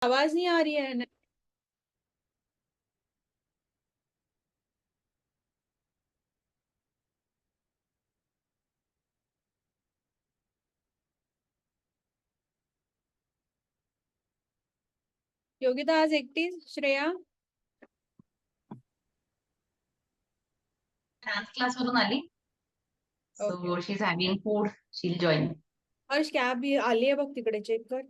आवाज नहीं आ रही है। योगिता आज एक्टिव श्रेया। डान्स क्लासवरून आली. Okay so she is having food. She will join. Harsh cab आली आहे बघ तिकडे चेक कर.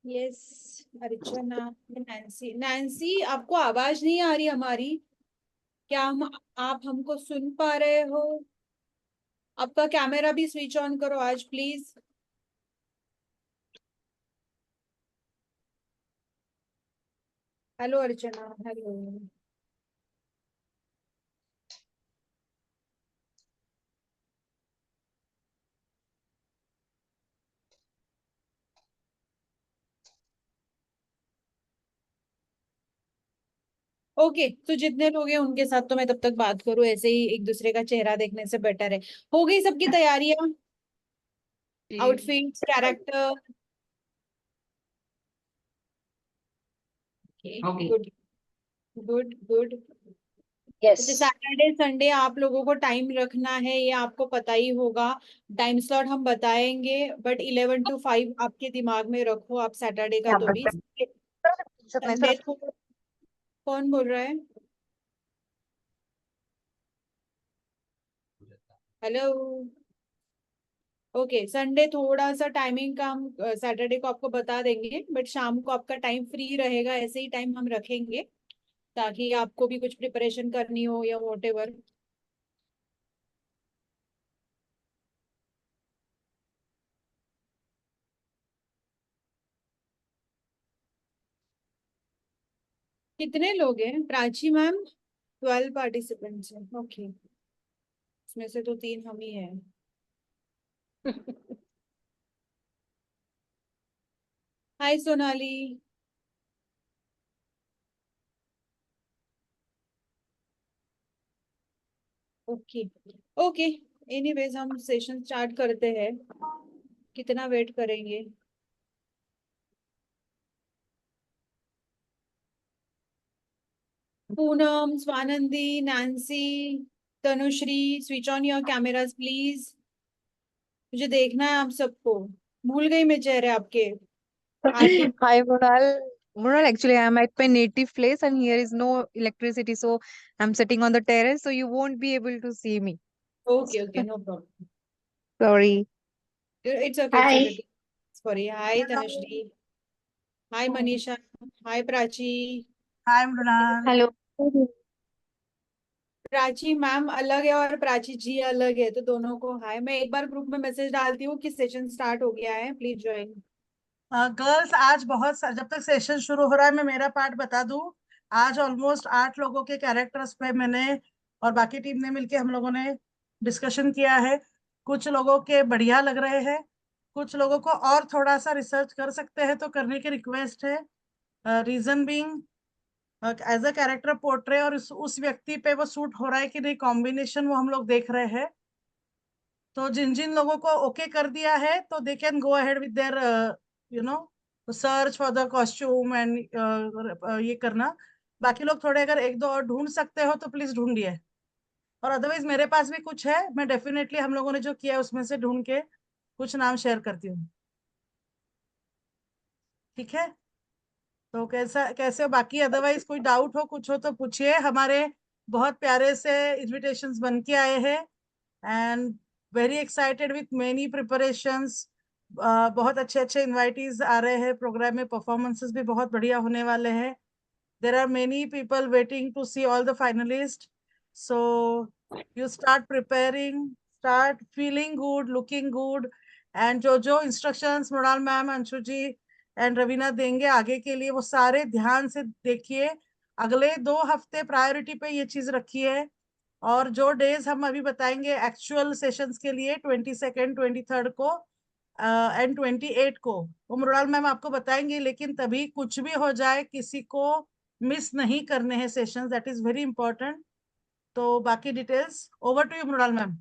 यस अर्चना नैन्सी नैन्सी आपको आवाज नहीं आ रही हमारी? क्या आप हमको सुन पा रहे हो? आपका कैमरा भी स्विच ऑन करो आज please. Hello Archana hello. Okay तो जितने लोग हैं उनके साथ तो मैं तब तक बात करूं, ऐसे ही एक दूसरे का चेहरा देखने से बेटर है. हो गई सबकी तैयारियां? Outfits character. Okay. Good good good. Yes. अच्छा सैटरडे संडे आप लोगों को टाइम रखना है ये आपको पता ही होगा. टाइम स्लॉट हम बताएंगे बट 11 to 5 आपके दिमाग में रखो आप सैटरडे का तो भी. संडे को कौन बोल रहा है? हेलो. ओके संडे थोड़ा सा टाइमिंग का हम सैटरडे को आपको बता देंगे बट शाम को आपका टाइम फ्री रहेगा, ऐसे ही टाइम हम रखेंगे ताकि आपको भी कुछ प्रिपरेशन करनी हो या वॉट. कितने लोग हैं प्राची मैम? 12 पार्टिसिपेंट्स हैं. ओके इसमें से तो 3 हम ही हैं. Hi Sonali. Okay okay. Anyways हम सेशन स्टार्ट करते हैं. कितना वेट करेंगे? Poonam Swanandi Nancy Tanushree switch on your cameras please. मुझे देखना है आप सबको. भूल गई मैं चेहरे आपके. आरती. Hi, Mronal. Mronal, actually, I'm at my native place and here is no electricity. So I'm sitting on the terrace, so you won't be able to see me. Okay okay no problem. Sorry. It's okay it's hi. Okay. Sorry. Hi Tanushree. Hi Manisha. Hi Prachi. Hi Mrinal. Hello. Prachi ma'am अलग है और प्राची जी अलग है तो दोनों को हाय. मैं एक बार ग्रुप में मैसेज डालती हूँ कि सेशन स्टार्ट हो गया है प्लीज ज्वाइन. गर्ल्स आज जब तक सेशन शुरू हो रहा है मैं मेरा पार्ट बता दूं. आज ऑलमोस्ट 8 लोगों के कैरेक्टर्स पे मैंने और बाकी टीम ने मिलके हम लोगों ने डिस्कशन किया है. कुछ लोगों के बढ़िया लग रहे हैं, कुछ लोगों को और थोड़ा सा रिसर्च कर सकते हैं तो करने की रिक्वेस्ट है. Reason being as a character portray और उस व्यक्ति पे वो सूट हो रहा है कि नहीं, कॉम्बिनेशन वो हम लोग देख रहे हैं. तो जिन जिन लोगों को ओके कर दिया है तो they can go ahead with their you know search for the costume and ये करना. बाकी लोग थोड़े अगर एक दो और ढूंढ सकते हो तो प्लीज ढूंढिए. और अदरवाइज मेरे पास भी कुछ है, मैं डेफिनेटली हम लोगों ने जो किया है उसमें से ढूंढ के कुछ नाम शेयर करती हूँ. ठीक है. तो कैसा कैसे हो बाकी? अदरवाइज कोई डाउट हो कुछ हो तो पूछिए. हमारे बहुत प्यारे से इनविटेशंस बन के आए हैं and very excited with many preparations. बहुत अच्छे अच्छे इनवाइटीज आ रहे हैं प्रोग्राम में. परफॉर्मेंसेस भी बहुत बढ़िया होने वाले हैं. There are many people waiting to see all the finalist. So you start preparing, start feeling good, looking good. And जो जो instructions Mrinal ma'am, Anshu ji and Raveena देंगे आगे के लिए वो सारे ध्यान से देखिए. अगले 2 हफ्ते प्रायोरिटी पे ये चीज रखी है. और जो डेज हम अभी बताएंगे एक्चुअल सेशंस के लिए 22nd 23rd को, एंड 28 को वो मृणाल मैम आपको बताएंगे, लेकिन तभी कुछ भी हो जाए किसी को मिस नहीं करने हैं sessions, that is very important. तो बाकी details over to you Mrinal ma'am.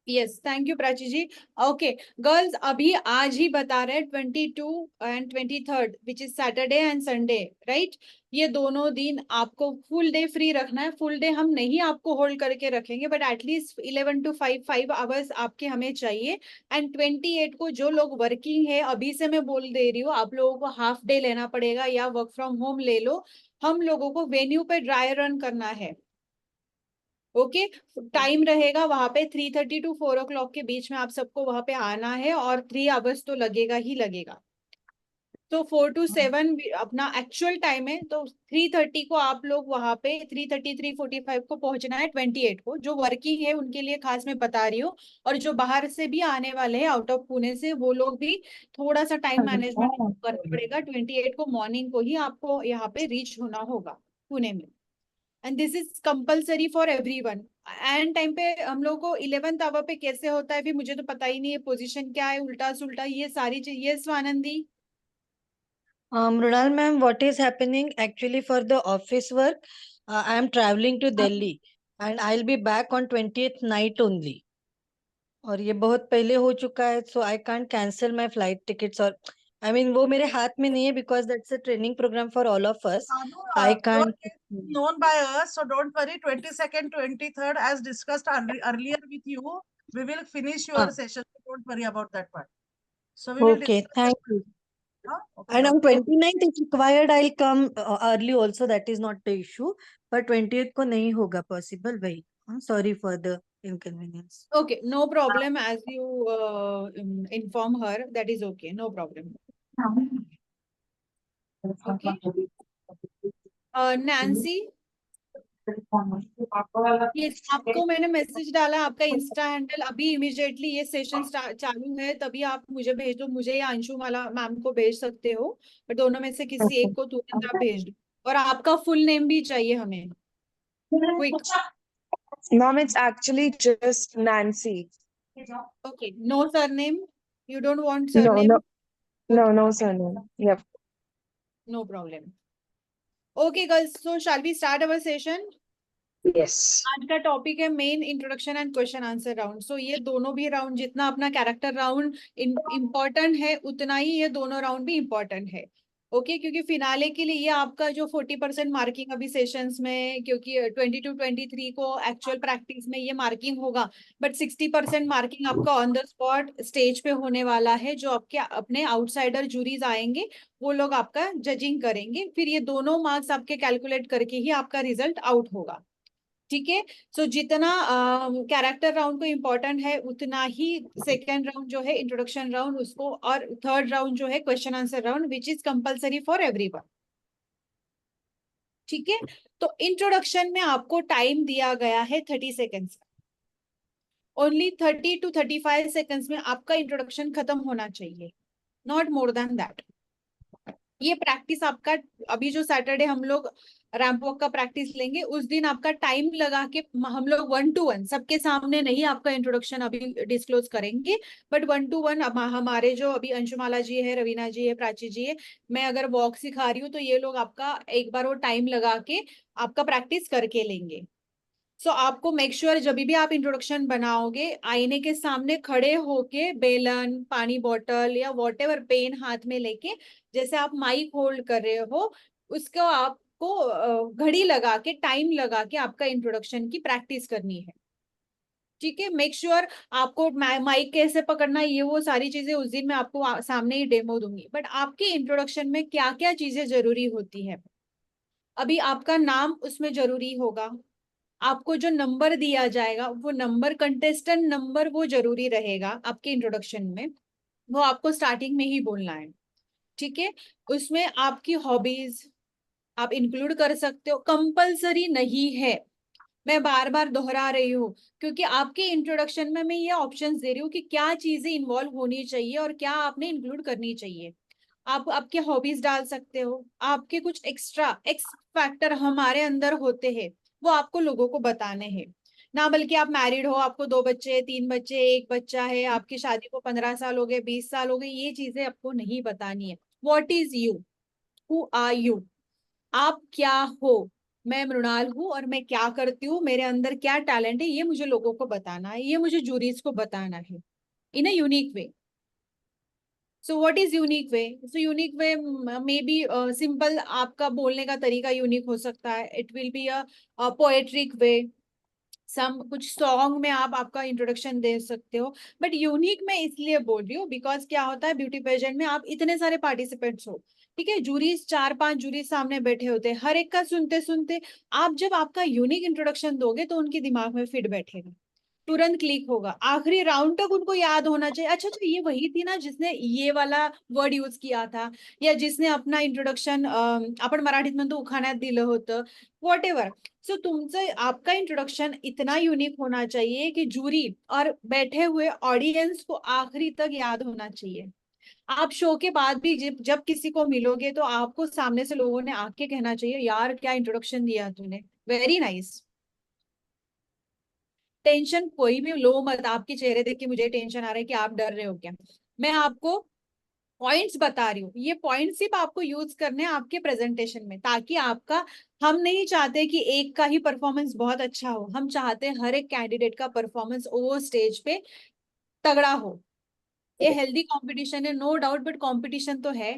Yes, thank you Prachi ji. Okay girls, अभी आज ही बता रहे हैं 22 and 23 which is Saturday and Sunday, right? ये दोनों दिन आपको फुल डे फ्री रखना है। फुल डे हम नहीं आपको होल्ड करके रखेंगे, बट एटलीस्ट 11 to 5 आवर्स आपके हमें चाहिए। एंड 28 को जो लोग वर्किंग है, अभी से मैं बोल दे रही हूँ, आप लोगों को हाफ डे लेना पड़ेगा या वर्क फ्रॉम होम ले लो। हम लोगों को वेन्यू पे ड्राई रन करना है। ओके, टाइम रहेगा वहां पे 3:30 to 4 o'clock के बीच में आप सबको वहां पे आना है, और 3 आवर्स तो लगेगा ही लगेगा। तो 4 to 7 अपना एक्चुअल टाइम है। तो 3:30 को आप लोग वहां पे 3:30 3:45 को पहुंचना है 28 को। जो वर्किंग है उनके लिए खास मैं बता रही हूँ, और जो बाहर से भी आने वाले हैं आउट ऑफ पुणे से, वो लोग भी थोड़ा सा टाइम मैनेजमेंट करना पड़ेगा। 28 को मॉर्निंग को ही आपको यहाँ पे रीच होना होगा पुणे में, and this is compulsory for everyone. And time पे हम लोग को 11th आवर पे कैसे होता है भी मुझे तो पता ही नहीं है, पोजीशन क्या है, उल्टा सुल्टा ये सारी चीज। ये Swanandi. Mrunal ma'am, what is happening actually for the office work? I am traveling to Delhi and I'll be back on 20th night only. और ये बहुत पहले हो चुका है, so I can't cancel my flight tickets और I mean वो मेरे हाथ में नहीं है because that's a training program for all of us. I can't. Known by us, so don't worry. 22nd, 23rd, as discussed earlier with you, we will finish your session. So don't worry about that part. So we will Okay, discuss thank that. you. Okay, And on okay. 29th if required I'll come early also, that is not the issue. But 20th को नहीं होगा possible भाई. Sorry for the inconvenience. Okay, no problem. As you inform her, that is okay, no problem. Okay. Nancy, ये आपको मैंने message डाला, आपका Insta handle. अभी इमीडिएटली ये सेशन चालू है, तभी आप मुझे भेज दो। मुझे या अंशु माला मैम को भेज सकते हो, पर दोनों में से किसी एक को तुरंत आप भेज दो। और आपका फुल नेम भी चाहिए हमें, quick. Mom, it's actually just Nancy. Okay, no surname? You don't want No, surname? no, no surname. Yep. No problem. Okay girls, so shall we start our session? Yes. आज का topic है main introduction and question answer round. So ये दोनों भी round, जितना अपना character round important है, उतना ही ये दोनों राउंड भी इम्पोर्टेंट है। ओके, क्योंकि फिनाले के लिए ये आपका जो 40% मार्किंग अभी सेशंस में, क्योंकि 20 to 23 को एक्चुअल प्रैक्टिस में ये मार्किंग होगा, बट 60% मार्किंग आपका ऑन द स्पॉट स्टेज पे होने वाला है। जो आपके अपने आउटसाइडर जूरीज आएंगे, वो लोग आपका जजिंग करेंगे, फिर ये दोनों मार्क्स आपके कैलकुलेट करके ही आपका रिजल्ट आउट होगा। ठीक है, सो जितना कैरेक्टर राउंड को इम्पोर्टेंट है, उतना ही सेकेंड राउंड जो है इंट्रोडक्शन राउंड उसको, और थर्ड राउंड जो है question answer round, which is compulsory for everyone. ठीक है, तो इंट्रोडक्शन में आपको टाइम दिया गया है 30 सेकेंड्स। ओनली 30 to 35 सेकेंड्स में आपका इंट्रोडक्शन खत्म होना चाहिए, नॉट मोर देन दैट। ये प्रैक्टिस आपका, अभी जो सैटरडे हम लोग रैंप वॉक का प्रैक्टिस लेंगे, उस दिन आपका टाइम लगा के हम लोग 1 to 1 सबके सामने नहीं आपका इंट्रोडक्शन अभी डिस्क्लोज करेंगे, बट 1 to 1 हमारे जो अभी अंशुमाला जी है, रवीना जी है, प्राची जी है, मैं अगर वॉक सिखा रही हूँ, तो ये लोग आपका एक बार वो टाइम लगा के आपका प्रैक्टिस करके लेंगे। सो आपको मेक श्योर जब भी आप इंट्रोडक्शन बनाओगे, आईने के सामने खड़े होके बेलन, पानी बॉटल या वॉटेवर पेन हाथ में लेके, जैसे आप माइक होल्ड कर रहे हो, उसको आपको घड़ी लगा के, टाइम लगा के आपका इंट्रोडक्शन की प्रैक्टिस करनी है। ठीक है, मेक श्योर आपको माइक कैसे पकड़ना, ये वो सारी चीजें उस दिन मैं आपको सामने ही डेमो दूंगी। बट आपके इंट्रोडक्शन में क्या क्या चीजें जरूरी होती है, अभी आपका नाम उसमें जरूरी होगा, आपको जो नंबर दिया जाएगा वो नंबर, कंटेस्टेंट नंबर, वो जरूरी रहेगा आपके इंट्रोडक्शन में, वो आपको स्टार्टिंग में ही बोलना है। ठीक है, उसमें आपकी हॉबीज आप इंक्लूड कर सकते हो, कंपलसरी नहीं है। मैं बार बार दोहरा रही हूँ, क्योंकि आपके इंट्रोडक्शन में मैं ये ऑप्शंस दे रही हूँ कि क्या चीजें इन्वॉल्व होनी चाहिए और क्या आपने इंक्लूड करनी चाहिए। आप आपके हॉबीज डाल सकते हो, आपके कुछ एक्स्ट्रा एक्स फैक्टर हमारे अंदर होते हैं, वो आपको लोगों को बताने हैं। ना, बल्कि आप मैरिड हो, आपको 2 बच्चे, 3 बच्चे, 1 बच्चा है, आपकी शादी को 15 साल हो गए, 20 साल हो गए, ये चीजें आपको नहीं बतानी है। What is you, who are you, आप क्या हो। मैं मृणाल हूँ और मैं क्या करती हूँ, मेरे अंदर क्या टैलेंट है, ये मुझे लोगों को बताना है, ये मुझे जूरीज को बताना है in a unique way. So what is unique way? So unique way may be simple, आपका बोलने का तरीका यूनिक हो सकता है, it will be a poetic way, some कुछ सॉन्ग में आप आपका इंट्रोडक्शन दे सकते हो। बट यूनिक मैं इसलिए बोल रही हूँ बिकॉज क्या होता है ब्यूटी पेजेंट में, आप इतने सारे पार्टिसिपेंट्स हो, ठीक है, जूरीज 4-5 जूरीज सामने बैठे होते हैं, हर एक का सुनते सुनते आप जब आपका यूनिक इंट्रोडक्शन दोगे तो उनके दिमाग में फिट बैठेगा, तुरंत क्लिक होगा, आखिरी राउंड तक उनको याद होना चाहिए, अच्छा अच्छा ये वही थी ना जिसने ये वाला वर्ड यूज किया था, या जिसने अपना इंट्रोडक्शन आपण मराठीत म्हणतो उखाण्यात दिलं होतं, वॉट एव्हर। सो तुमचं आपका इंट्रोडक्शन इतना यूनिक होना चाहिए कि जूरी और बैठे हुए ऑडियंस को आखिरी तक याद होना चाहिए। आप शो के बाद भी जब किसी को मिलोगे तो आपको सामने से लोगों ने आके कहना चाहिए, यार क्या इंट्रोडक्शन दिया तूने, वेरी नाइस। टेंशन कोई भी लो मत, आपके चेहरे देख के मुझे टेंशन आ रहा है कि आप डर रहे हो क्या। मैं आपको पॉइंट्स बता रही हूँ, ये पॉइंट सिर्फ आपको यूज करने हैं आपके प्रेजेंटेशन में, ताकि आपका, हम नहीं चाहते कि एक का ही परफॉर्मेंस बहुत अच्छा हो, हम चाहते हैं हर एक कैंडिडेट का परफॉर्मेंस वो स्टेज पे तगड़ा हो। ये हेल्दी कंपटीशन है, नो डाउट, बट कंपटीशन तो है,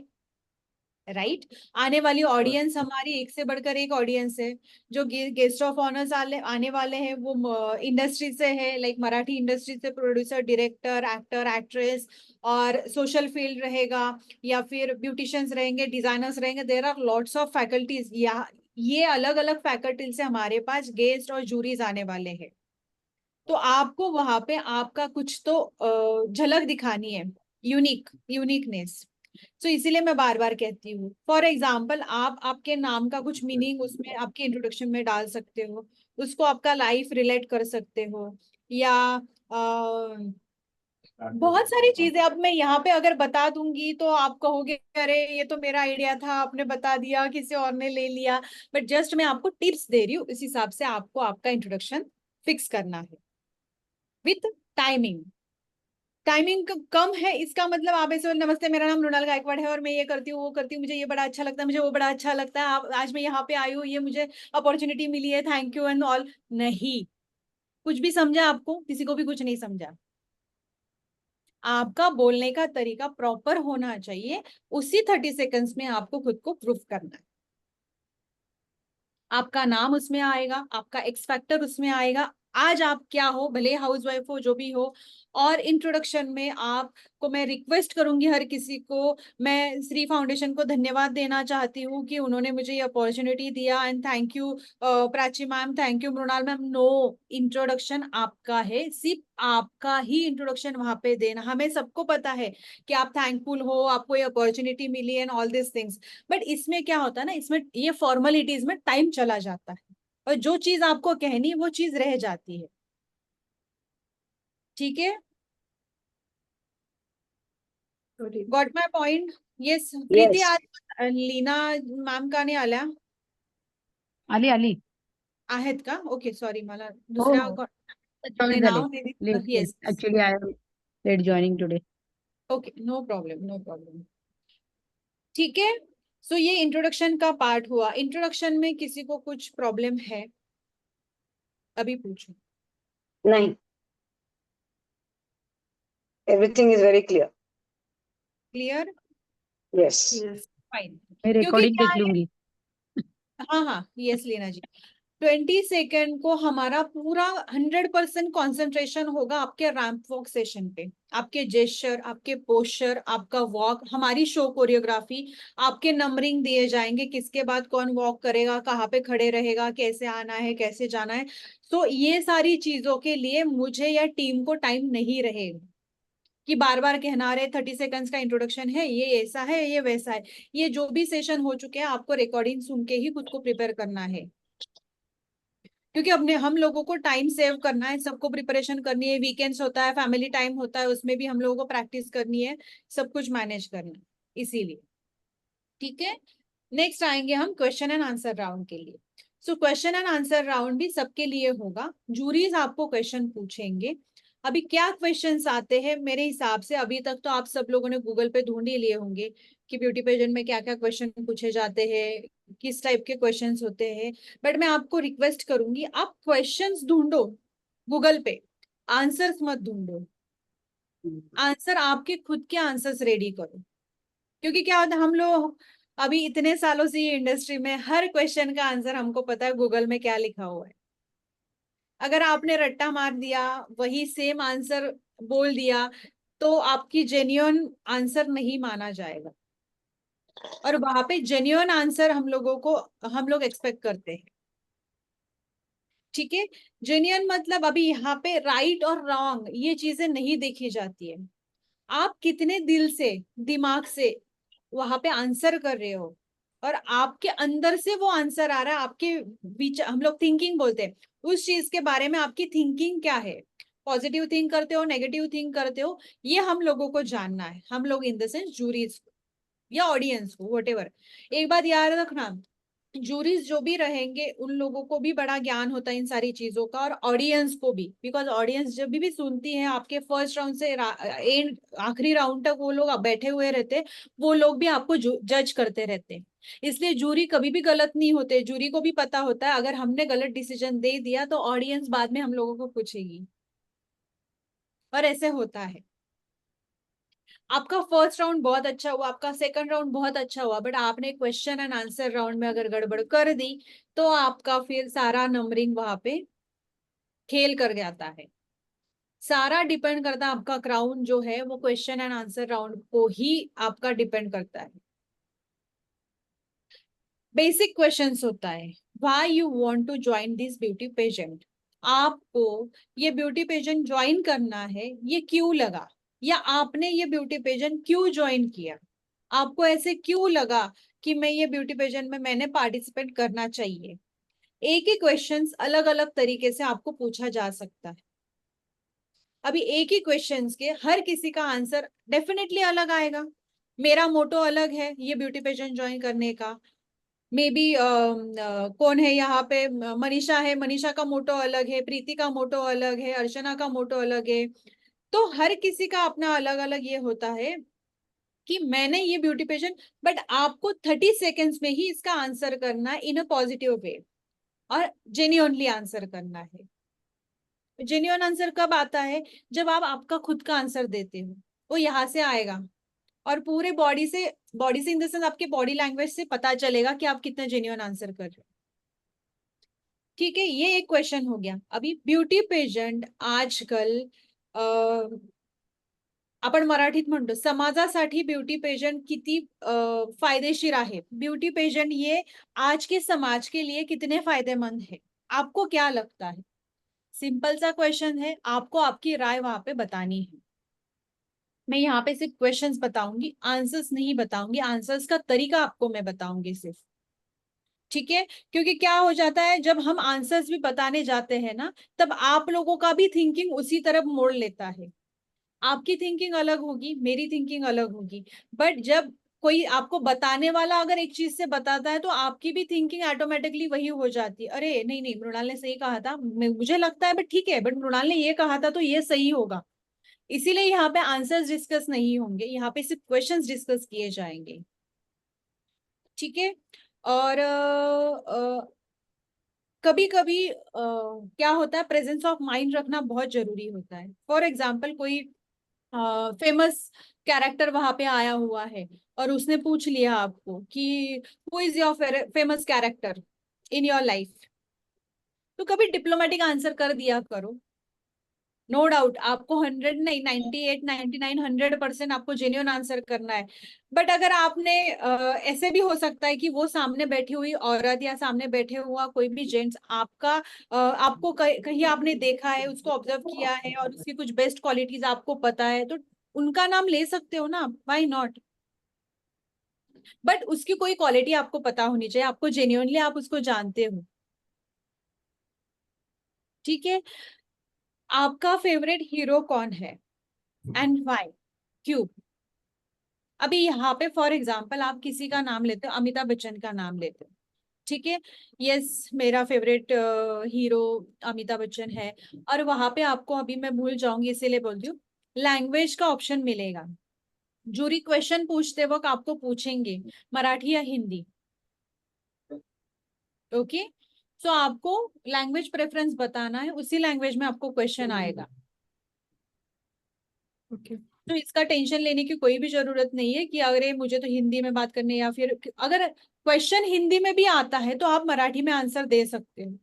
राइट। आने वाली ऑडियंस हमारी एक से बढ़कर एक ऑडियंस है, जो गेस्ट ऑफ ऑनर्स आने वाले हैं वो इंडस्ट्री से है, लाइक मराठी इंडस्ट्री से, प्रोड्यूसर, डायरेक्टर, एक्टर, एक्ट्रेस, और सोशल फील्ड रहेगा, या फिर ब्यूटिशियंस रहेंगे, डिजाइनर्स रहेंगे, there are lots of faculties, या ये अलग अलग फैकल्टी से हमारे पास गेस्ट और जूरीज आने वाले हैं। तो आपको वहां पे आपका कुछ तो झलक दिखानी है, यूनिकनेस। तो इसीलिए मैं बार बार कहती हूँ, फॉर एग्जाम्पल आप आपके नाम का कुछ मीनिंग उसमें आपके इंट्रोडक्शन में डाल सकते हो, उसको आपका लाइफ रिलेट कर सकते हो, या बहुत सारी चीजें। अब मैं यहाँ पे अगर बता दूंगी तो आप कहोगे अरे ये तो मेरा आइडिया था, आपने बता दिया, किसी और ने ले लिया। बट जस्ट मैं आपको टिप्स दे रही हूँ, इस हिसाब से आपको आपका इंट्रोडक्शन फिक्स करना है विथ टाइमिंग। टाइमिंग कम है इसका मतलब आप ऐसे बोले, नमस्ते मेरा नाम मृणाल गायकवाड़ है और मैं ये करती हूँ वो करती हूँ, मुझे ये बड़ा अच्छा लगता है, मुझे वो बड़ा अच्छा लगता है, आप आज मैं यहाँ पे आई हूँ, ये मुझे अपॉर्चुनिटी मिली है, थैंक यू एंड ऑल। नहीं, कुछ भी समझा आपको? किसी को भी कुछ नहीं समझा। आपका बोलने का तरीका प्रॉपर होना चाहिए, उसी 30 सेकंड्स में आपको खुद को प्रूफ करना है। आपका नाम उसमें आएगा, आपका एक्स फैक्टर उसमें आएगा, आज आप क्या हो, भले हाउसवाइफ हो, जो भी हो। और इंट्रोडक्शन में आपको मैं रिक्वेस्ट करूंगी, हर किसी को मैं श्री फाउंडेशन को धन्यवाद देना चाहती हूँ कि उन्होंने मुझे ये अपॉर्चुनिटी दिया, and thank you Prachi ma'am, thank you Mrinal ma'am. No, introduction आपका है, सिर्फ आपका ही इंट्रोडक्शन वहां पे देना। हमें सबको पता है कि आप थैंकफुल हो, आपको ये अपॉर्चुनिटी मिली and all this things, but इसमें क्या होता है ना, इसमें ये फॉर्मेलिटीज में टाइम चला जाता है, और जो चीज आपको कहनी वो चीज रह जाती है, ठीक है। Got my point? Yes Preeti, Yes. आज लीना मॅम का नाही आल्या? आली आहेत का? ओके, सॉरी, मला हो दुसऱ्या हो ते जॉईन झाले नाव late yes, actually I am late joining today okay, no problem, no problem, ठीक है। सो ये इंट्रोडक्शन का पार्ट हुआ। इंट्रोडक्शन में किसी को कुछ प्रॉब्लम है? अभी पूछो। Nine. Everything is very clear. Clear? Yes. Fine. मैं क्योंकि रिकॉर्डिंग क्या देख है, लूंगी हाँ हाँ, यस लीना जी, 20 सेकेंड को हमारा पूरा 100% कॉन्सेंट्रेशन होगा आपके रैंप वॉक सेशन पे, आपके जेस्चर, आपके पोस्चर, आपका वॉक, हमारी शो कोरियोग्राफी, आपके नंबरिंग दिए जाएंगे, किसके बाद कौन वॉक करेगा, कहाँ पे खड़े रहेगा, कैसे आना है, कैसे जाना है। तो ये सारी चीजों के लिए मुझे या टीम को टाइम नहीं रहेगा कि बार बार कहना रहे 30 सेकंड्स का इंट्रोडक्शन है, ये ऐसा है, ये वैसा है। ये जो भी सेशन हो चुके हैं आपको रिकॉर्डिंग सुन के ही खुद को प्रिपेयर करना है, क्योंकि अपने हम लोगों को टाइम सेव करना है, सबको प्रिपरेशन करनी है, वीकेंड्स होता है, फैमिली टाइम होता है, उसमें भी हम लोगों को प्रैक्टिस करनी है, सब कुछ मैनेज करना है, इसीलिए, ठीक है। नेक्स्ट आएंगे हम क्वेश्चन एंड आंसर राउंड के लिए। So question and answer round भी सबके लिए होगा, जूरीज आपको क्वेश्चन पूछेंगे। अभी क्या क्वेश्चंस आते हैं मेरे हिसाब से, अभी तक तो आप सब लोगों ने गूगल पे ढूंढ ही लिए होंगे कि ब्यूटी पेजेंट में क्या क्या क्वेश्चन पूछे जाते हैं, किस टाइप के क्वेश्चंस होते हैं। बट मैं आपको रिक्वेस्ट करूंगी, आप क्वेश्चंस ढूंढो गूगल पे, आंसर्स मत ढूंढो। आंसर आपके खुद के आंसर्स रेडी करो, क्योंकि क्या होता है, हम लोग अभी इतने सालों से ये इंडस्ट्री में, हर क्वेश्चन का आंसर हमको पता है गूगल में क्या लिखा हुआ है। अगर आपने रट्टा मार दिया, वही सेम आंसर बोल दिया, तो आपकी जेन्युइन आंसर नहीं माना जाएगा। और वहां पे जेन्युइन आंसर हम लोग एक्सपेक्ट करते हैं। ठीक है, जेन्युइन मतलब अभी यहाँ पे राइट और रॉन्ग ये चीजें नहीं देखी जाती है। आप कितने दिल से, दिमाग से वहां पे आंसर कर रहे हो, और आपके अंदर से वो आंसर आ रहा है, आपके बीच हम लोग थिंकिंग बोलते हैं, उस चीज के बारे में आपकी थिंकिंग क्या है, पॉजिटिव थिंक करते हो, नेगेटिव थिंक करते हो, ये हम लोगों को जानना है। हम लोग इन द सेंस जूरीज या ऑडियंस को, व्हाटएवर। एक बात याद रखना, जूरीज जो भी रहेंगे उन लोगों को भी बड़ा ज्ञान होता है इन सारी चीजों का, और ऑडियंस को भी, बिकॉज ऑडियंस जब भी सुनती है आपके फर्स्ट राउंड से एंड आखिरी राउंड तक वो लोग बैठे हुए रहते, वो लोग भी आपको जज करते रहते हैं। इसलिए जूरी कभी भी गलत नहीं होते, जूरी को भी पता होता है अगर हमने गलत डिसीजन दे दिया तो ऑडियंस बाद में हम लोगों को पूछेगी, और ऐसे होता है। आपका फर्स्ट राउंड बहुत अच्छा हुआ, आपका सेकंड राउंड बहुत अच्छा हुआ, बट आपने क्वेश्चन एंड आंसर राउंड में अगर गड़बड़ कर दी तो आपका फिर सारा नंबरिंग वहां पे खेल कर जाता है। सारा डिपेंड करता है, आपका क्राउन जो है वो क्वेश्चन एंड आंसर राउंड को ही आपका डिपेंड करता है। बेसिक क्वेश्चंस होता है, why you want to join this beauty pageant. आपको ये ब्यूटी पेजेंट ज्वाइन करना है, ये क्यों लगा, या आपने ये ब्यूटी पेजेंट क्यों ज्वाइन किया, आपको ऐसे क्यों लगा कि मैं ये ब्यूटी पेजेंट में मैंने पार्टिसिपेट करना चाहिए। एक ही क्वेश्चंस अलग अलग तरीके से आपको पूछा जा सकता है। अभी एक ही क्वेश्चंस के हर किसी का आंसर डेफिनेटली अलग आएगा। मेरा मोटो अलग है ये ब्यूटी पेजेंट ज्वाइन करने का, मे बी कौन है यहाँ पे, मनीषा है, मनीषा का मोटो अलग है, प्रीति का मोटो अलग है, अर्चना का मोटो अलग है। तो हर किसी का अपना अलग अलग ये होता है कि मैंने ये ब्यूटी पेजेंट, बट आपको 30 सेकेंड्स में ही इसका आंसर करना है इन अ पॉजिटिव वे, और जेन्युइनली आंसर करना है। जेन्युइन आंसर कब आता है, जब आप आपका खुद का आंसर देते हो, वो यहाँ से आएगा, और पूरे बॉडी से इन द सेंस आपके बॉडी लैंग्वेज से पता चलेगा कि आप कितना जेन्युइन आंसर कर रहे हो। ठीक है, ये एक क्वेश्चन हो गया। अभी ब्युटी पेजंट आजकल आपण मराठीत म्हणतो समाजासाठी ब्युटी पेजंट किती फायदेशीर आहे, ब्युटी पेजंट ये आज के समाज के लिए कितने फायदेमंद है, आपको क्या लगता है। सिंपल सा क्वेश्चन है, आपको आपकी राय वहां पे बतानी है। मैं यहाँ पे सिर्फ क्वेश्चंस बताऊंगी, आंसर्स नहीं बताऊंगी, आंसर्स का तरीका आपको मैं बताऊंगी सिर्फ। ठीक है, क्योंकि क्या हो जाता है जब हम आंसर्स भी बताने जाते हैं ना, तब आप लोगों का भी थिंकिंग उसी तरफ मोड़ लेता है। आपकी थिंकिंग अलग होगी, मेरी थिंकिंग अलग होगी, बट जब कोई आपको बताने वाला अगर एक चीज से बताता है तो आपकी भी थिंकिंग ऑटोमेटिकली वही हो जाती है, अरे नहीं नहीं मृणाल ने सही कहा था, मुझे लगता है बट ठीक है, बट मृणाल ने ये कहा था तो ये सही होगा। इसीलिए यहाँ पे आंसर्स डिस्कस नहीं होंगे, यहाँ पे सिर्फ क्वेश्चंस डिस्कस किए जाएंगे। ठीक है, और कभी कभी क्या होता है, प्रेजेंस ऑफ माइंड रखना बहुत जरूरी होता है। फॉर एग्जाम्पल कोई फेमस कैरेक्टर वहां पे आया हुआ है और उसने पूछ लिया आपको कि who is your famous character in your life, तो कभी डिप्लोमेटिक आंसर कर दिया करो। नो डाउट आपको 100 नहीं, 98 99 100% आपको जेन्युइन आंसर करना है। बट अगर आपने ऐसे भी हो सकता है कि वो सामने बैठी हुई औरत या सामने बैठे हुआ कोई भी जेंट्स आपको कहीं आपने देखा है, उसको ऑब्जर्व किया है और उसकी कुछ बेस्ट क्वालिटीज आपको पता है, तो उनका नाम ले सकते हो ना, व्हाई नॉट। बट उसकी कोई क्वालिटी आपको पता होनी चाहिए, आपको जेन्युइनली आप उसको जानते हो। ठीक है, आपका फेवरेट हीरो कौन है एंड व्हाई, क्यों। अभी यहाँ पे फॉर एग्जाम्पल आप किसी का नाम लेते हो, अमिताभ बच्चन का नाम लेते हो, ठीक है। यस, मेरा फेवरेट हीरो अमिताभ बच्चन है। और वहां पे आपको, अभी मैं भूल जाऊंगी इसीलिए बोलती हूँ, लैंग्वेज का ऑप्शन मिलेगा। जूरी क्वेश्चन पूछते वक्त आपको पूछेंगे मराठी या हिंदी। ओके, सो आपको लैंग्वेज प्रेफरेंस बताना है, उसी लैंग्वेज में आपको क्वेश्चन आएगा। ओके, तो इसका टेंशन लेने की कोई भी जरूरत नहीं है कि अगर मुझे तो हिंदी में बात करनी है, या फिर अगर क्वेश्चन हिंदी में भी आता है तो आप मराठी में आंसर दे सकते हो।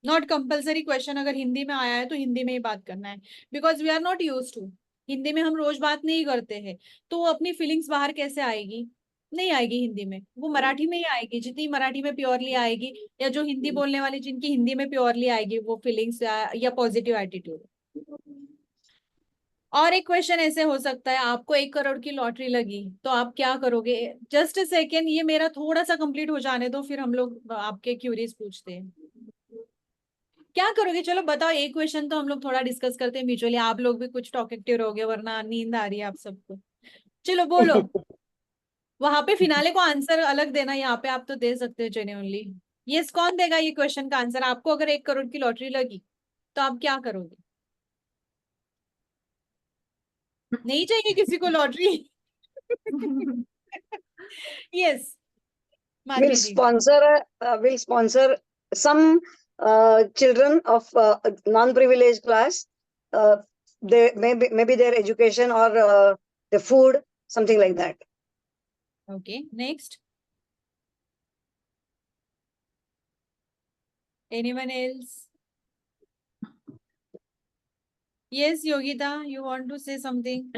नॉट कंपल्सरी, क्वेश्चन अगर हिंदी में आया है तो हिंदी में ही बात करना है, because we are not use to. Hindi में हम रोज बात नहीं करते हैं, तो वो अपनी फीलिंग्स बाहर कैसे आएगी? नहीं आएगी हिंदी में, वो मराठी में ही आएगी। जितनी मराठी में प्योरली आएगी, या जो हिंदी बोलने वाली जिनकी हिंदी में प्योरली आएगी वो फीलिंग्स या पॉजिटिव एटीट्यूड। और एक क्वेश्चन ऐसे हो सकता है, आपको 1 करोड़ की लॉटरी लगी तो आप क्या करोगे? जस्ट अ सेकेंड, ये मेरा थोड़ा सा कंप्लीट हो जाने दो, फिर हम लोग आपके क्यूरीज पूछते हैं। क्या करोगे? चलो बताओ, एक क्वेश्चन तो हम लोग थोड़ा डिस्कस करते हैं म्यूचुअली, आप लोग भी कुछ टॉकेटिव रहोगे वरना नींद आ रही है आप सबको। चलो बोलो। वहां पे फिनाले को आंसर अलग देना, यहाँ पे आप तो दे सकते हो जेन्युइनली। यस, कौन देगा ये क्वेश्चन का आंसर? आपको अगर 1 करोड़ की लॉटरी लगी तो आप क्या करोगे? नहीं चाहिए किसी को lottery? Yes, We'll Madhavi ji. sponsor some children of non-privileged class. They maybe their education or the food, something like that. Okay, next. Anyone else? Yes, Yogita, you want to say something?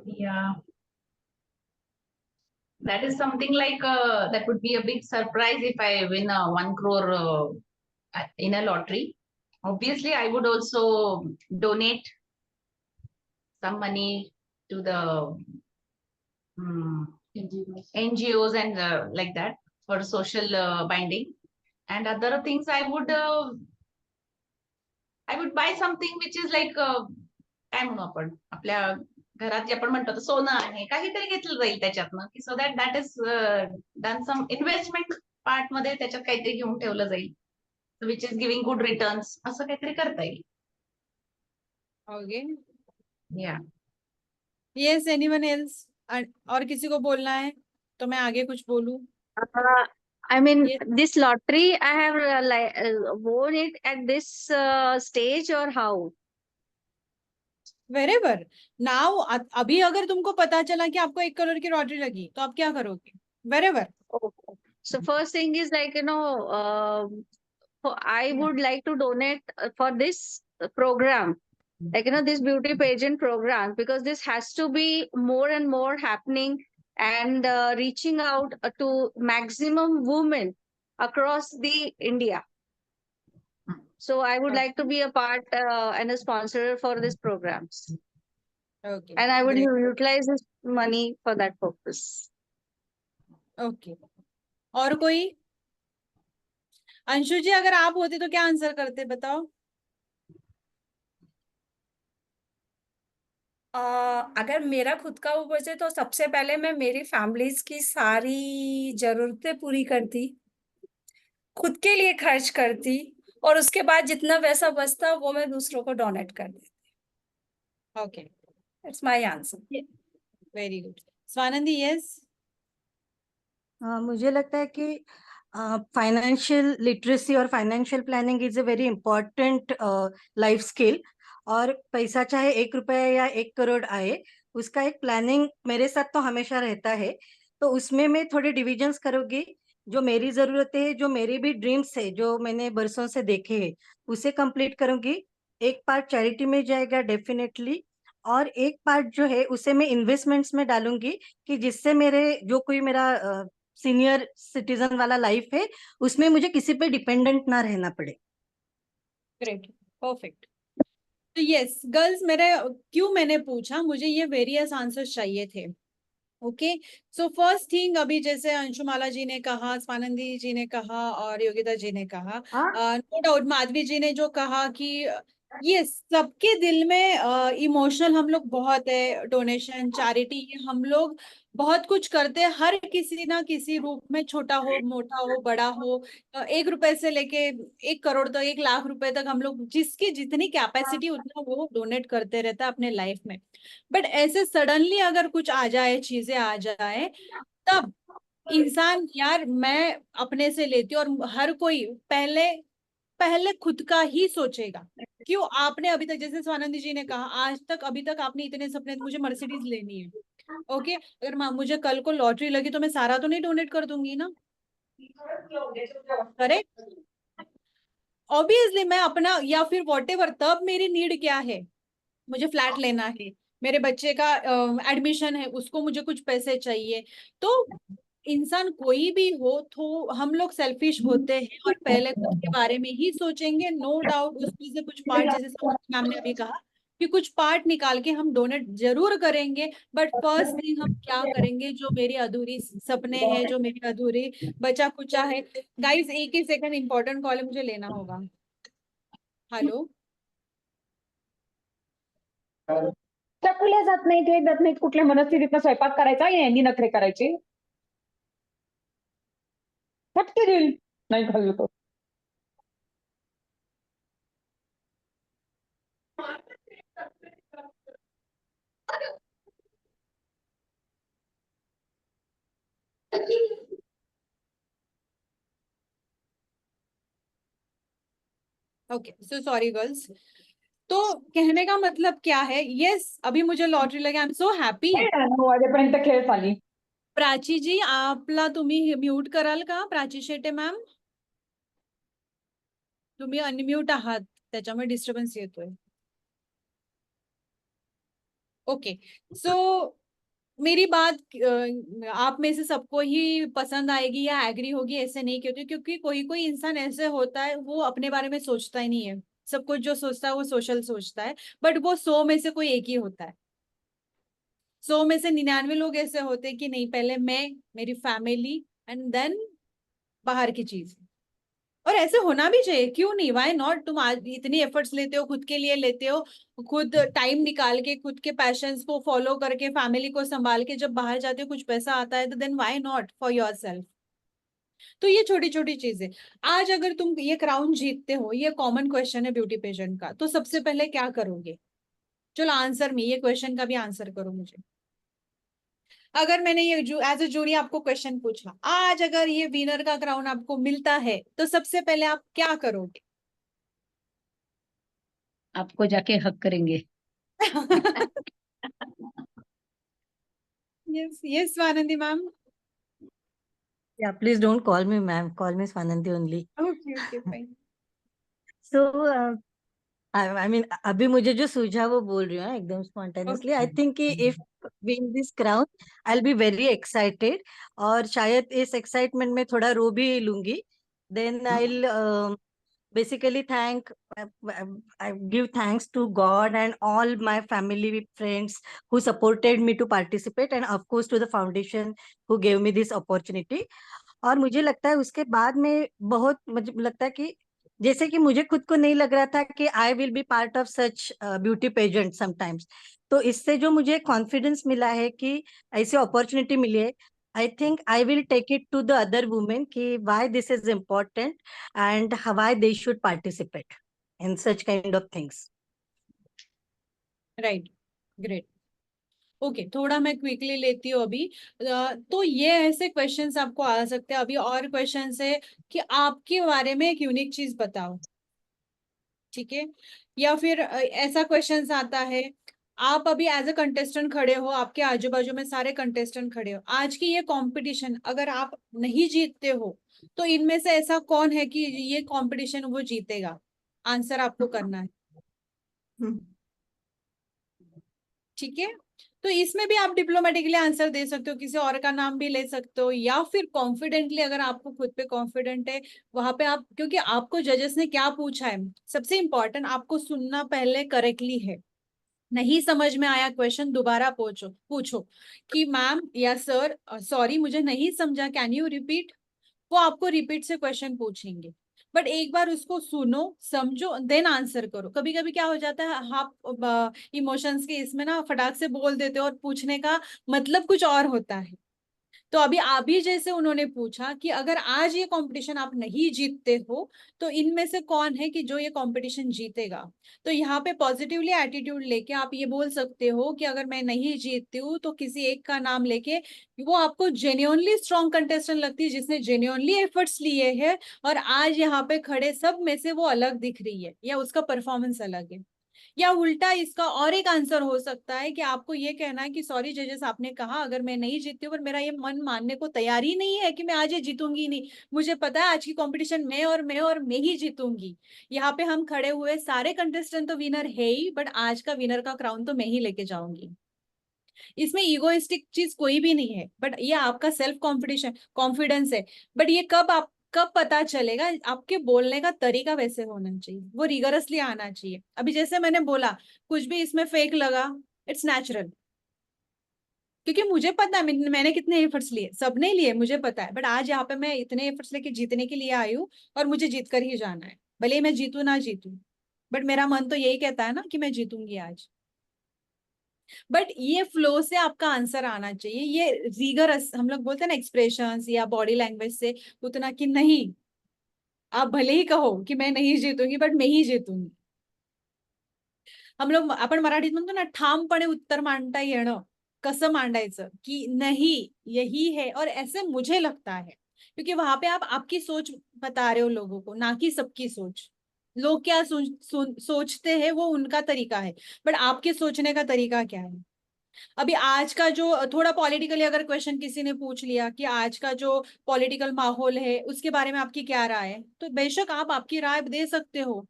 Yeah. That is something like that would be a big surprise if I win a 1 crore in a lottery. Obviously, I would also donate some money to the NGOs and like that for social binding. And other things, I would buy something which is like काय म्हणू आपण, आपल्या घरात जे आपण म्हणतो सोनं आहे, काहीतरी घेतलं जाईल त्याच्यातनं, की so that is done some investment part मध्ये त्याच्यात काहीतरी घेऊन ठेवलं जाईल, which is giving good returns, असं काहीतरी करता येईल. ओके, या यस, एनीवन एल्स? और किसी को बोलना है तो मैं आगे कुछ बोलूं? I mean, Yes. this lottery, I have won it at this stage or how? Wherever. Now, अभी अगर तुमको पता चला कि आपको 1 करोड़ की लॉटरी लगी तो आप क्या करोगे? Wherever. Okay. So first thing is like, I would like to donate for this program, like, this beauty pageant program, because this has to be more and more happening and reaching out to maximum women across the India. So I would like to be a part and a sponsor for this programs. Okay. And I would Great. utilize this money for that purpose. Okay. और कोई? अंशु जी, अगर आप होते तो क्या answer करते, बताओ? अगर मेरा खुद का वो बचे तो सबसे पहले मैं मेरी फैमिलीज की सारी जरूरतें पूरी करती, खुद के लिए खर्च करती, और उसके बाद जितना पैसा बचता वो मैं दूसरों को डोनेट कर देती. Okay, it's my answer. Very good. Swanandi, yes? मुझे लगता है कि फाइनेंशियल लिटरेसी और financial planning is a very important life skill. और पैसा चाहे 1 रुपया या 1 करोड़ आए, उसका एक प्लानिंग मेरे साथ तो हमेशा रहता है. तो उसमें मैं थोड़े डिविजन्स करूँगी. जो मेरी जरूरतें है, जो मेरे भी ड्रीम्स है, जो मैंने बरसों से देखे हैं, उसे कंप्लीट करूँगी. एक पार्ट चैरिटी में जाएगा डेफिनेटली, और एक पार्ट जो है उसे मैं इन्वेस्टमेंट्स में डालूंगी, कि जिससे मेरे जो कोई मेरा सीनियर सिटीजन वाला लाइफ है, उसमें मुझे किसी पे डिपेंडेंट ना रहना पड़े. Great, perfect. तो यस गर्ल्स, मैंने पूछा, मुझे ये वेरियस आंसर्स चाहिए थे. ओके, सो फर्स्ट थिंग, अभी जैसे अंशुमाला जी ने कहा, स्वानंदी जी ने कहा और योगिता जी ने कहा, नो डाउट माधवी जी ने जो कहा कि ये सबके दिल में इमोशनल हम लोग बहुत है, डोनेशन चैरिटी ये हम लोग बहुत कुछ करते हैं, हर किसी ना किसी रूप में, छोटा हो मोटा हो बड़ा हो, 1 रुपए से लेके 1 करोड़ तक, 1 लाख रुपए तक हम लोग जिसकी जितनी कैपेसिटी उतना वो डोनेट करते रहता है अपने लाइफ में। बट ऐसे सडनली अगर कुछ आ जाए, चीजें आ जाए, तब इंसान यार मैं अपने से लेती हूँ, और हर कोई पहले पहले खुद का ही सोचेगा। क्यों आपने अभी तक, जैसे स्वानंदी जी ने कहा, आज तक अभी तक आपने इतने सपने, मुझे मर्सिडीज लेनी है, ओके, अगर मुझे कल को लॉटरी लगी तो मैं सारा तो नहीं डोनेट कर दूंगी ना, करेक्ट? ऑब्वियसली मैं अपना, या फिर वॉट एवर, तब मेरी नीड क्या है, मुझे फ्लैट लेना है, मेरे बच्चे का एडमिशन है, उसको मुझे कुछ पैसे चाहिए। तो इंसान कोई भी हो तो हम लोग सेल्फिश होते हैं और पहले खुद के बारे में ही सोचेंगे, नो डाउट। उसमें से कुछ पार्ट, जैसे स्वाति मैम ने अभी कहा कि कुछ पार्ट निकाल के हम डोनेट जरूर करेंगे, बट फर्स्ट थिंग हम क्या करेंगे, जो मेरी अधूरी सपने हैं, जो मेरी अधूरी बचा कुचा है। गाइस 1 ही सेकंड, इंपॉर्टेंट कॉल है, मुझे लेना होगा। हेलो, चकुल्या जात नाहीत, हे जात नाहीत, कुठल्या मनस्थितीतनं स्वयंपाक करायचा, यांनी नखरे करायचे, फटके देईल नाही खाल्लं तर. Okay, so sorry girls. तो कहने का मतलब क्या है, यस अभी मुझे लॉटरी लगी, आई एम सो हॅपी। 9 वाजेपर्यंत खेळ चाली. प्राची जी, आपला तुम्ही म्यूट कराल का, प्राची शेटे मॅम? तुम्ही अनम्यूट आहात, त्याच्यामुळे डिस्टर्बन्स येतोय। ओके, सो मेरी बात आप में से सबको ही पसंद आएगी या एग्री होगी ऐसे नहीं क्योंकि क्योंकि कोई कोई इंसान ऐसे होता है, वो अपने बारे में सोचता ही नहीं है, सब कुछ जो सोचता है वो सोशल सोचता है, बट वो 100 में से कोई एक ही होता है। 100 में से 99 लोग ऐसे होते हैं कि नहीं, पहले मैं, मेरी फैमिली, एंड देन बाहर की चीज। और ऐसे होना भी चाहिए, क्यों नहीं, वाई नॉट? तुम आज इतनी एफर्ट्स लेते हो, खुद के लिए लेते हो, खुद टाइम निकाल के, खुद के पैशंस को फॉलो करके, फैमिली को संभाल के जब बाहर जाते हो, कुछ पैसा आता है, तो then why not for yourself. तो ये छोटी छोटी चीजें। आज अगर तुम ये क्राउन जीतते हो, ये कॉमन क्वेश्चन है ब्यूटी पेजेंट का, तो सबसे पहले क्या करोगे? चलो आंसर में, ये क्वेश्चन का भी आंसर करो मुझे। अगर मैंने ये एज ए जूरी आपको क्वेश्चन पूछा, आज अगर ये विनर का क्राउन आपको मिलता है, तो सबसे पहले आप क्या करोगे? आपको जाके हक करेंगे. Yes yes, Swanandi ma'am. Yeah, please don't call me ma'am. Call me Swanandi only. Okay okay fine. So, I mean, अभी मुझे जो सूझा वो बोल रही हूँ हाँ, एकदम स्पॉन्टेनियसली. आई थिंक कि if win this crown I will be very excited, और शायद इस एक्साइटमेंट में थोड़ा रो भी लूंगी. Then I will basically I give thanks to God and all my family friends who supported me to participate, and of course to the foundation who gave me this opportunity. और मुझे लगता है उसके बाद में बहुत मुझे लगता है कि जैसे कि मुझे खुद को नहीं लग रहा था कि I will be part of such beauty pageant sometimes, तो इससे जो मुझे कॉन्फिडेंस मिला है कि ऐसी अपॉर्चुनिटी मिली है, I think I will take it to the other women कि why this is important and why they should participate in such kind of things. Right, great. Okay, थोड़ा मैं क्विकली लेती हूँ अभी। तो ये ऐसे क्वेश्चंस आपको आ सकते हैं। अभी और क्वेश्चंस है कि आपके बारे में एक यूनिक चीज बताओ, ठीक है? या फिर ऐसा क्वेश्चंस आता है, आप अभी एज अ कंटेस्टेंट खड़े हो, आपके आजू बाजू में सारे कंटेस्टेंट खड़े हो, आज की ये कंपटीशन अगर आप नहीं जीतते हो, तो इनमें से ऐसा कौन है कि ये कंपटीशन वो जीतेगा? आंसर आपको करना है, ठीक है? तो इसमें भी आप डिप्लोमेटिकली आंसर दे सकते हो, किसी और का नाम भी ले सकते हो, या फिर कॉन्फिडेंटली, अगर आपको खुद पे कॉन्फिडेंट है वहां पे आप, क्योंकि आपको जजेस ने क्या पूछा है, सबसे इंपॉर्टेंट आपको सुनना पहले करेक्टली है। नहीं समझ में आया क्वेश्चन, दोबारा पूछो पूछो कि मैम या सर सॉरी मुझे नहीं समझा, कैन यू रिपीट? वो आपको रिपीट से क्वेश्चन पूछेंगे। बट एक बार उसको सुनो, समझो, देन आंसर करो। कभी कभी क्या हो जाता है, आप इमोशंस के इसमें ना फटाक से बोल देते हो और पूछने का मतलब कुछ और होता है। तो अभी जैसे उन्होंने पूछा कि अगर आज ये कंपटीशन आप नहीं जीतते हो तो इनमें से कौन है कि जो ये कंपटीशन जीतेगा। तो यहाँ पे पॉजिटिवली एटीट्यूड लेके आप ये बोल सकते हो कि अगर मैं नहीं जीतती हूँ तो किसी एक का नाम लेके, वो आपको जेन्युइनली स्ट्रॉन्ग कंटेस्टेंट लगती है जिसने जेन्युइनली एफर्ट्स लिए हैं और आज यहाँ पे खड़े सब में से वो अलग दिख रही है या उसका परफॉर्मेंस अलग है। या उल्टा इसका और एक आंसर हो सकता है कि आपको ये कहना है कि सॉरी जजेस, आपने कहा अगर मैं नहीं जीतती हूँ, पर मेरा ये मन मानने को तैयार ही नहीं है कि मैं आज ये जीतूंगी नहीं। मुझे पता है आज की कंपटीशन मैं ही जीतूंगी। यहाँ पे हम खड़े हुए सारे कंटेस्टेंट तो विनर है ही, बट आज का विनर का क्राउन तो मैं ही लेके जाऊंगी। इसमें इगोइस्टिक चीज कोई भी नहीं है, बट ये आपका सेल्फ कॉन्फिडेंस है। बट ये कब पता चलेगा, आपके बोलने का तरीका वैसे होना चाहिए, वो रिगरसली आना चाहिए। अभी जैसे मैंने बोला, कुछ भी इसमें फेक लगा, इट्स नेचुरल, क्योंकि मुझे पता है मैंने कितने एफर्ट्स लिए, सबने लिए, मुझे पता है। बट आज यहाँ पे मैं इतने एफर्ट्स लेके जीतने के लिए आई हूँ और मुझे जीत कर ही जाना है, भले ही मैं जीतू ना जीतू, बट मेरा मन तो यही कहता है ना कि मैं जीतूंगी आज। बट ये फ्लो से आपका आंसर आना चाहिए, ये रिगरस हम लोग बोलते हैं ना एक्सप्रेशंस या बॉडी लैंग्वेज से उतना कि नहीं, आप भले ही कहो कि मैं नहीं जीतूंगी बट मैं ही जीतूंगी। आपण मराठीत म्हणतो ना, ठामपणे उत्तर मांडता येणं, कसं मांडायचं की नहीं यही है और ऐसे मुझे लगता है, क्योंकि वहां पे आप आपकी सोच बता रहे हो लोगों को, ना कि सबकी सोच। लोग क्या सोचते हैं वो उनका तरीका है, बट आपके सोचने का तरीका क्या है। अभी आज का जो थोड़ा पॉलिटिकली अगर क्वेश्चन किसी ने पूछ लिया कि आज का जो पॉलिटिकल माहौल है उसके बारे में आपकी क्या राय है, तो बेशक आप आपकी राय दे सकते हो,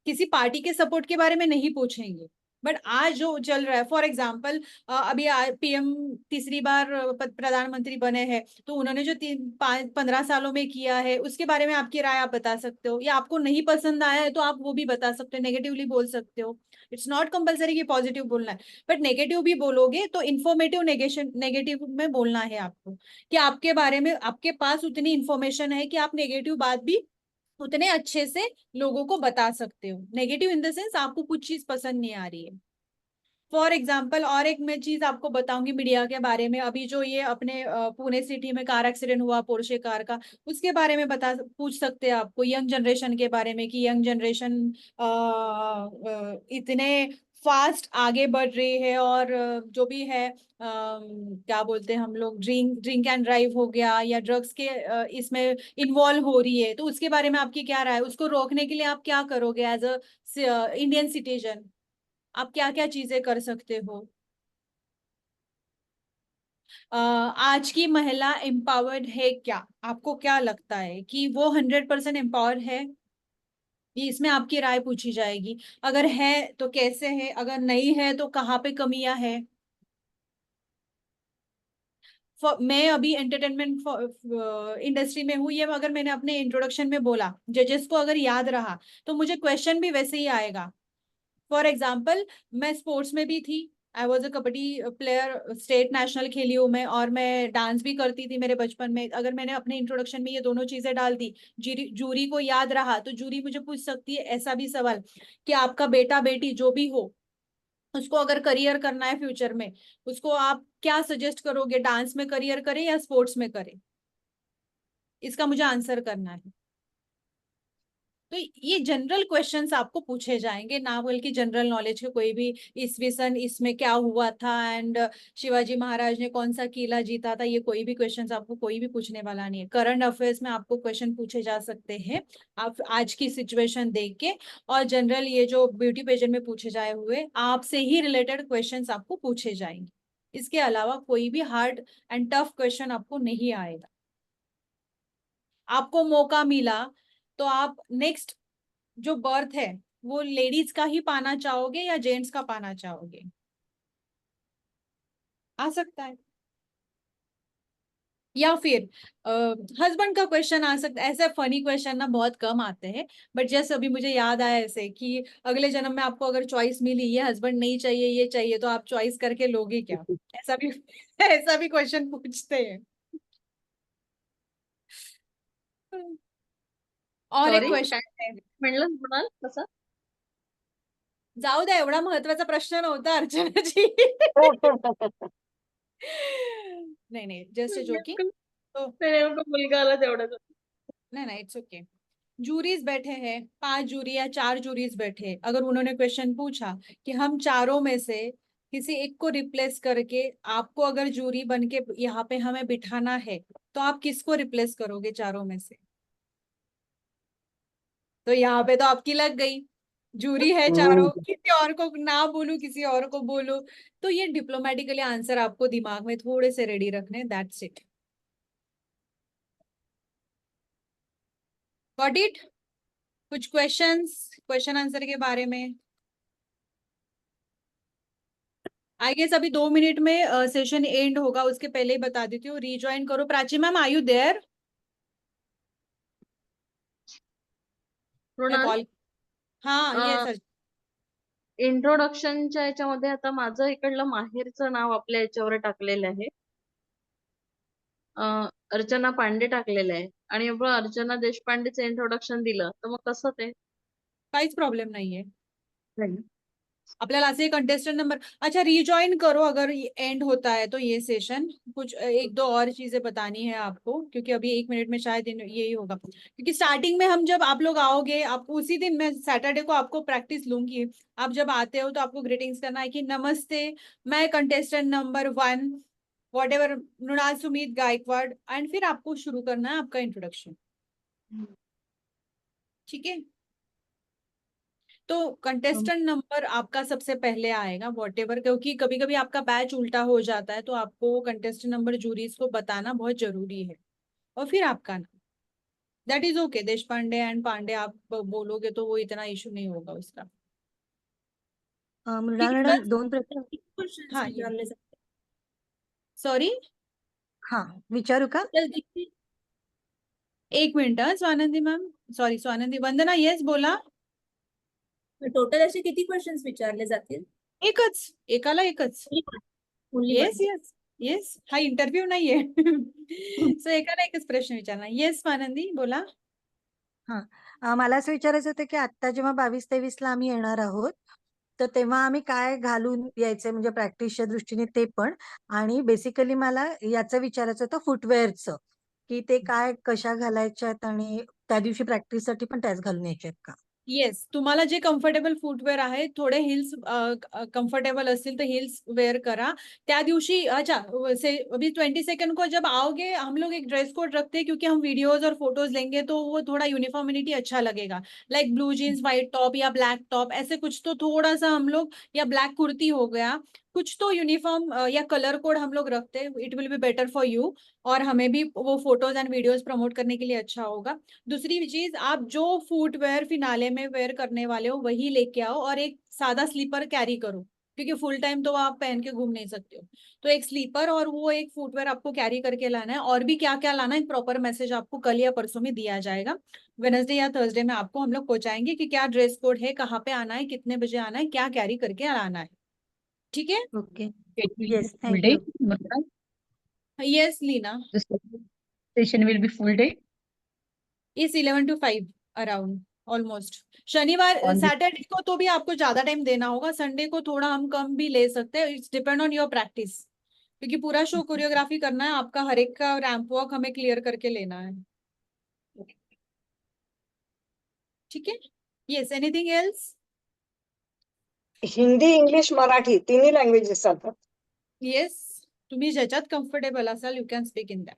किसी पार्टी के सपोर्ट के बारे में नहीं पूछेंगे। बट आज जो चल रहा है, फॉर एग्जाम्पल अभी पीएम तीसरी बार प्रधानमंत्री बने हैं, तो उन्होंने जो 15 सालों में किया है उसके बारे में आपकी राय आप बता सकते हो, या आपको नहीं पसंद आया है तो आप वो भी बता सकते हो, नेगेटिवली बोल सकते हो। इट्स नॉट कंपलसरी कि पॉजिटिव बोलना है, बट नेगेटिव भी बोलोगे तो इन्फॉर्मेटिव नेगेटिव में बोलना है आपको, कि आपके बारे में आपके पास उतनी इंफॉर्मेशन है कि आप नेगेटिव बात भी उतने अच्छे से लोगों को बता सकते हो। नेगेटिव इन द सेंस आपको कुछ चीज पसंद नहीं आ रही है। फॉर एग्जाम्पल और एक मैं चीज आपको बताऊंगी मीडिया के बारे में, अभी जो ये अपने पुणे सिटी में कार एक्सीडेंट हुआ पोर्शे कार का, उसके बारे में पूछ सकते हैं आपको, यंग जनरेशन के बारे में कि यंग जनरेशन इतने फास्ट आगे बढ़ रही है और जो भी है क्या बोलते हैं हम लोग, ड्रिंक एंड ड्राइव हो गया या ड्रग्स के इसमें इन्वॉल्व हो रही है, तो उसके बारे में आपकी क्या राय है, उसको रोकने के लिए आप क्या करोगे एज अ इंडियन सिटीजन, आप क्या क्या चीजें कर सकते हो। आज की महिला एम्पावर्ड है क्या, आपको क्या लगता है कि वो 100% एम्पावर है, ये इसमें आपकी राय पूछी जाएगी। अगर है तो कैसे है, अगर नहीं है तो कहाँ पे कमियां है। मैं अभी एंटरटेनमेंट इंडस्ट्री में हूँ, ये अगर मैंने अपने इंट्रोडक्शन में बोला, जजेस को अगर याद रहा तो मुझे क्वेश्चन भी वैसे ही आएगा। फॉर एग्जाम्पल मैं स्पोर्ट्स में भी थी, I was a kabaddi player, state national खेली हूँ मैं, और मैं डांस भी करती थी मेरे बचपन में। अगर मैंने अपने इंट्रोडक्शन में ये दोनों चीजें डाल दी, जूरी को याद रहा, तो जूरी मुझे पूछ सकती है ऐसा भी सवाल कि आपका बेटा बेटी जो भी हो, उसको अगर करियर करना है फ्यूचर में, उसको आप क्या सजेस्ट करोगे, डांस में करियर करे या स्पोर्ट्स में करे, इसका मुझे आंसर करना है। तो ये जनरल क्वेश्चंस आपको पूछे जाएंगे, ना बल्कि जनरल नॉलेज के कोई भी ईसवी सन इसमें क्या हुआ था एंड शिवाजी महाराज ने कौन सा किला जीता था, ये कोई भी क्वेश्चंस आपको कोई भी पूछने वाला नहीं है। करंट अफेयर्स में आपको क्वेश्चन पूछे जा सकते हैं आप आज की सिचुएशन देख के, और जनरल ये जो ब्यूटी पेजेंट में पूछे जाए हुए आपसे ही रिलेटेड क्वेश्चन आपको पूछे जाएंगे। इसके अलावा कोई भी हार्ड एंड टफ क्वेश्चन आपको नहीं आएगा। आपको मौका मिला तो आप नेक्स्ट जो बर्थ है वो लेडीज का ही पाना चाहोगे या जेंट्स का पाना चाहोगे, आ सकता है। या फिर हस्बैंड का क्वेश्चन आ सकता है। ऐसे फनी क्वेश्चन ना बहुत कम आते हैं, बट जैसे अभी मुझे याद आया ऐसे कि अगले जन्म में आपको अगर चॉइस मिली, ये हस्बैंड नहीं चाहिए ये चाहिए, तो आप चॉइस करके लोगे क्या, ऐसा भी ऐसा भी क्वेश्चन पूछते हैं। और एक Sorry, क्वेश्चन काय आहे. म्हणलं म्हणाल कसं? जाऊ द्या, एवढा महत्वाचा प्रश्न नव्हता अर्चनाजी. नहीं नहीं, जस्ट जोकिंग. तो नेमकं मुलगा आला तेवढ्यात. नहीं इट्स ओके. जूरीज बैठे हैं, 5 जूरी या 4 जूरीज बैठे, अगर उन्होंने क्वेश्चन पूछा कि हम चारों में से किसी एक को रिप्लेस करके आपको अगर जूरी बन के यहाँ पे हमें बिठाना है, तो आप किसको रिप्लेस करोगे चारों में से? तो यहाँ पे तो आपकी लग गई. जूरी है चारों, किसी और को ना बोलूं, किसी और को बोलूं. तो ये डिप्लोमेटिकली आंसर आपको दिमाग में थोड़े से रेडी रखने. That's it. Got it? कुछ क्वेश्चन आंसर के बारे में? आई गेस अभी 2 मिनट में सेशन एंड होगा, उसके पहले ही बता देती हूँ. रीज्वाइन करो. Prachi ma'am, are you there? Mrunal, call. हाँ ये सर. इंट्रोडक्शनच्या याच्यामध्ये आता माझं इकडलं माहेरचं नाव आपल्या याच्यावर टाकलेलं आहे. अर्चना पांडे टाकलेलं आहे आणि आपण अर्चना देशपांडेचं इंट्रोडक्शन दिलं तर मग कसं ते? काहीच प्रॉब्लेम नाहीये. आपल्याला असे कंटेस्टेंट नंबर. अच्छा, रीजॉइन करो अगर एंड होता है तो ये सेशन. कुछ 1-2 और चीजें बतानी है आपको, क्योंकि अभी 1 मिनट में शायद यही होगा. क्योंकि स्टार्टिंग में हम जब आप लोग आओगे, आप उसी दिन, मैं सैटरडे को आपको प्रैक्टिस लूंगी. आप जब आते हो तो आपको ग्रीटिंग्स करना है कि नमस्ते, मैं contestant number 1 whatever Mrunal Sumit Gaikwad, and फिर आपको शुरू करना है आपका इंट्रोडक्शन. ठीक है? तो कंटेस्टेंट नंबर आपका सबसे पहले आएगा व्हाटएवर, क्योंकि कभी कभी आपका बैच उल्टा हो जाता है, तो आपको कंटेस्टेंट नंबर जूरीज को बताना बहुत जरूरी है. और फिर आपका नाम. That is okay. देश पांडे एंड पांडे आप बोलोगे तो वो इतना इशू नहीं होगा उसका. मृणाल मॅडम 2 प्रश्न. हाँ, सॉरी. हाँ, विचारू का? 1 minute. Swanandi ma'am, sorry Swanandi. Vandana, yes बोला. टोटल असे किती क्वेश्चन्स विचारले जातील? एकच, एकाला एकच. येस येस येस, हा इंटरव्ह्यू नाहीये. सो एकाला एकच प्रश्न विचारणार. येस स्वानंदी, बोला. मला असं विचारायचं होतं की आता जेव्हा 22-23ला आम्ही येणार आहोत, तर तेव्हा आम्ही काय घालून यायचंय, म्हणजे प्रॅक्टिसच्या दृष्टीने ते पण, आणि बेसिकली मला याचं विचारायचं होतं फुटवेअरचं, की ते काय कशा घालायच्यात आणि त्या दिवशी प्रॅक्टिससाठी पण त्याच घालून यायच्यात का? येस, तुम्हाला जे कम्फर्टेबल फुटवेअर आहे, थोडे हिल्स कम्फर्टेबल असतील तर हिल्स वेअर करा त्या दिवशी. अच्छा, अभी 20 सेकंड को जब आओगे, हम लोग एक ड्रेस कोड रखते हैं, क्योंकि हम वीडियोज और फोटोज लेंगे तो वो थोड़ा यूनिफॉर्मिटी अच्छा लगेगा. Like blue jeans, white top या ब्लैक टॉप, ऐसे कुछ तो थोड़ा सा हम लोग, या ब्लैक कुर्ती हो गया, कुछ तो यूनिफॉर्म या कलर कोड हम लोग रखते हैं. It will be better for you, और हमें भी वो फोटोज एंड वीडियोज प्रमोट करने के लिए अच्छा होगा. दूसरी चीज, आप जो फुटवेयर फिनाले में वेयर करने वाले हो वही लेके आओ, और एक सादा स्लीपर कैरी करो, क्योंकि फुल टाइम तो आप पहन के घूम नहीं सकते हो. तो एक स्लीपर और वो एक फुटवेयर आपको कैरी करके लाना है. और भी क्या क्या लाना है, प्रॉपर मैसेज आपको कल या परसों में दिया जाएगा. वेडनेसडे या थर्सडे में आपको हम लोग पहुंचाएंगे कि क्या ड्रेस कोड है, कहाँ पे आना है, कितने बजे आना है, क्या कैरी करके आना है. ठीक है? Okay. Yes, Yes, full thank day. you. Yes Leena. The session will be full day. इस 11 to 5 अराउंड ऑलमोस्ट. शनिवार On the- सैटरडे को तो भी आपको ज्यादा टाइम देना होगा, संडे को थोड़ा हम कम भी ले सकते हैं. It's depend on your practice, क्योंकि पूरा शो कोरियोग्राफी करना है आपका. हर एक का रैंप वॉक हमें क्लियर करके लेना है. ठीक है? Yes, anything else? Hindi, English, Marathi तिन्ही लँग्वेजेस चालतात. येस, तुम्ही ज्याच्यात कम्फर्टेबल असाल you can speak in that.